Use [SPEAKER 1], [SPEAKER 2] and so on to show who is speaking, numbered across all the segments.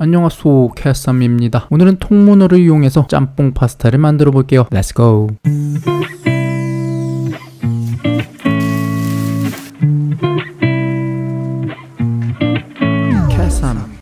[SPEAKER 1] 안녕하소, 캐썸입니다. 오늘은 통문어를 이용해서 짬뽕 파스타를 만들어 볼게요. Let's go!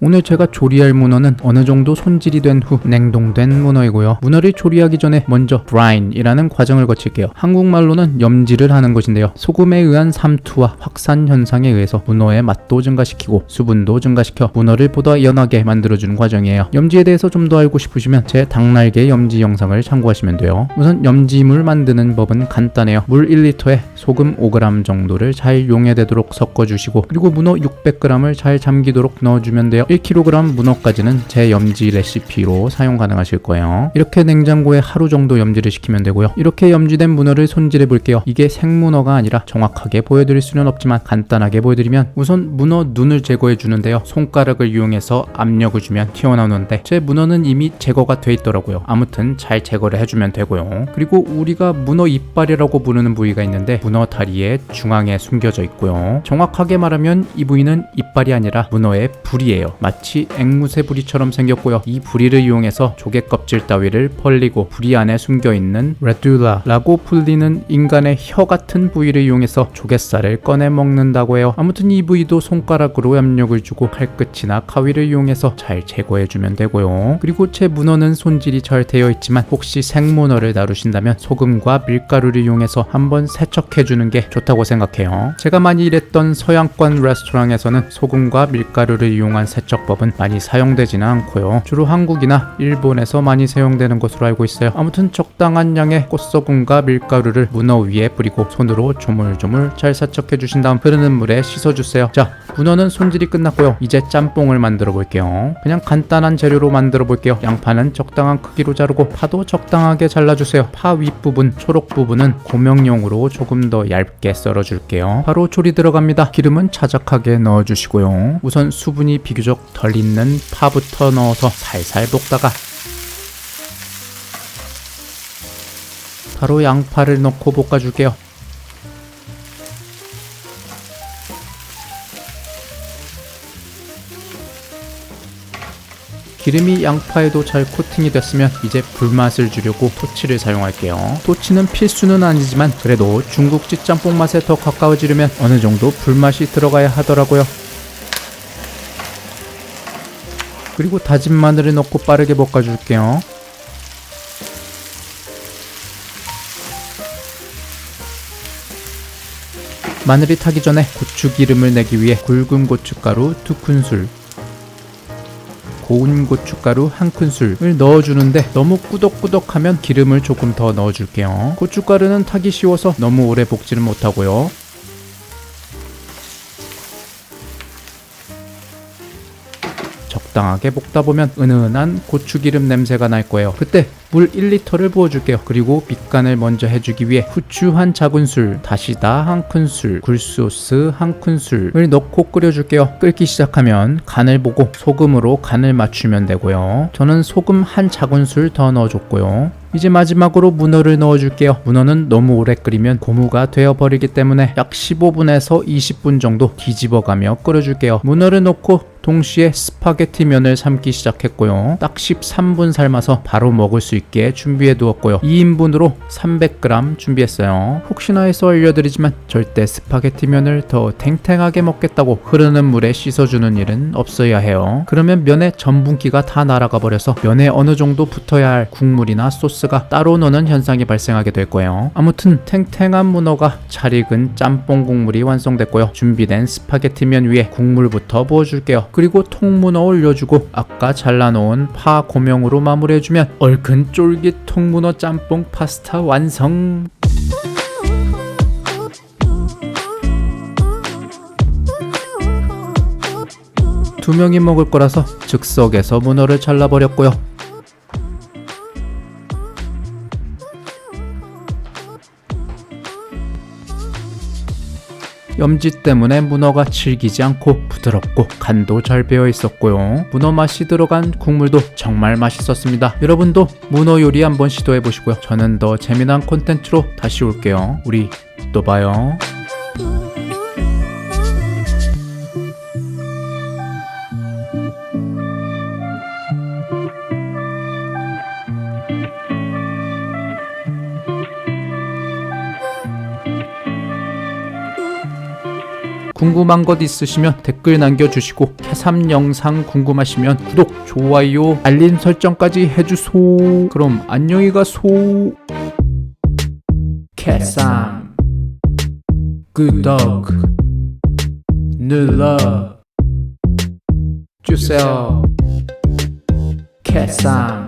[SPEAKER 1] 오늘 제가 조리할 문어는 어느 정도 손질이 된 후 냉동된 문어이고요. 문어를 조리하기 전에 먼저 브라인이라는 과정을 거칠게요. 한국말로는 염지를 하는 것인데요. 소금에 의한 삼투와 확산 현상에 의해서 문어의 맛도 증가시키고 수분도 증가시켜 문어를 보다 연하게 만들어주는 과정이에요. 염지에 대해서 좀 더 알고 싶으시면 제 닭날개 염지 영상을 참고하시면 돼요. 우선 염지물 만드는 법은 간단해요. 물 1리터에 소금 5g 정도를 잘 용해되도록 섞어주시고, 그리고 문어 600g을 잘 잠기도록 넣어주면 돼요. 1kg 문어까지는 제 염지 레시피로 사용 가능하실 거예요. 이렇게 냉장고에 하루 정도 염지를 시키면 되고요. 이렇게 염지된 문어를 손질해 볼게요. 이게 생문어가 아니라 정확하게 보여드릴 수는 없지만 간단하게 보여드리면, 우선 문어 눈을 제거해 주는데요. 손가락을 이용해서 압력을 주면 튀어나오는데 제 문어는 이미 제거가 돼 있더라고요. 아무튼 잘 제거를 해주면 되고요. 그리고 우리가 문어 이빨이라고 부르는 부위가 있는데 문어 다리의 중앙에 숨겨져 있고요. 정확하게 말하면 이 부위는 이빨이 아니라 문어의 부리예요. 마치 앵무새 부리처럼 생겼고요. 이 부리를 이용해서 조개 껍질 따위를 벌리고 부리 안에 숨겨있는 레듈라라고 불리는 인간의 혀 같은 부위를 이용해서 조갯살을 꺼내 먹는다고 해요. 아무튼 이 부위도 손가락으로 압력을 주고 칼끝이나 가위를 이용해서 잘 제거해주면 되고요. 그리고 제 문어는 손질이 잘 되어 있지만 혹시 생문어를 다루신다면 소금과 밀가루를 이용해서 한번 세척해주는 게 좋다고 생각해요. 제가 많이 일했던 서양권 레스토랑에서는 소금과 밀가루를 이용한 세척법은 많이 사용되지는 않고요. 주로 한국이나 일본에서 많이 사용되는 것으로 알고 있어요. 아무튼 적당한 양의 꽃소금과 밀가루를 문어 위에 뿌리고 손으로 조물조물 잘 세척해 주신 다음 흐르는 물에 씻어주세요. 자, 문어는 손질이 끝났고요. 이제 짬뽕을 만들어 볼게요. 그냥 간단한 재료로 만들어 볼게요. 양파는 적당한 크기로 자르고 파도 적당하게 잘라주세요. 파 윗부분, 초록 부분은 고명용으로 조금 더 얇게 썰어줄게요. 바로 조리 들어갑니다. 기름은 자작하게 넣어주시고요. 우선 수분이 비교적 덜 있는 파부터 넣어서 살살 볶다가 바로 양파를 넣고 볶아줄게요. 기름이 양파에도 잘 코팅이 됐으면 이제 불맛을 주려고 토치를 사용할게요. 토치는 필수는 아니지만 그래도 중국집 짬뽕 맛에 더 가까워지려면 어느 정도 불맛이 들어가야 하더라고요. 그리고 다진 마늘을 넣고 빠르게 볶아줄게요. 마늘이 타기 전에 고추기름을 내기 위해 굵은 고춧가루 2큰술, 고운 고춧가루 1큰술을 넣어주는데 너무 꾸덕꾸덕하면 기름을 조금 더 넣어줄게요. 고춧가루는 타기 쉬워서 너무 오래 볶지는 못하고요. 적당하게 볶다 보면 은은한 고추기름 냄새가 날 거예요. 그때 물 1리터를 부어줄게요. 그리고 밑간을 먼저 해주기 위해 후추 1작은술, 다시다 1큰술, 굴소스 1큰술을 넣고 끓여줄게요. 끓기 시작하면 간을 보고 소금으로 간을 맞추면 되고요. 저는 소금 1작은술 더 넣어줬고요. 이제 마지막으로 문어를 넣어줄게요. 문어는 너무 오래 끓이면 고무가 되어버리기 때문에 약 15분에서 20분 정도 뒤집어가며 끓여줄게요. 문어를 넣고 동시에 스파게티 면을 삶기 시작했고요. 딱 13분 삶아서 바로 먹을 수 있게 준비해 두었고요. 2인분으로 300g 준비했어요. 혹시나 해서 알려드리지만 절대 스파게티 면을 더 탱탱하게 먹겠다고 흐르는 물에 씻어주는 일은 없어야 해요. 그러면 면의 전분기가 다 날아가 버려서 면에 어느 정도 붙어야 할 국물이나 소스가 따로 노는 현상이 발생하게 될 거예요. 아무튼 탱탱한 문어가 잘 익은 짬뽕 국물이 완성됐고요. 준비된 스파게티 면 위에 국물부터 부어줄게요. 그리고 통문어 올려주고 아까 잘라놓은 파 고명으로 마무리해주면 얼큰 쫄깃 통문어 짬뽕 파스타 완성! 두 명이 먹을 거라서 즉석에서 문어를 잘라버렸고요. 염지 때문에 문어가 질기지 않고 부드럽고 간도 잘 배어 있었고요. 문어 맛이 들어간 국물도 정말 맛있었습니다. 여러분도 문어 요리 한번 시도해 보시고요. 저는 더 재미난 콘텐츠로 다시 올게요. 우리 또 봐요. 궁금한 것 있으시면 댓글 남겨주시고 캐삼 영상 궁금하시면 구독, 좋아요, 알림 설정까지 해주소. 그럼 안녕히 가소. 캐삼 구독 눌러 주세요. 캐삼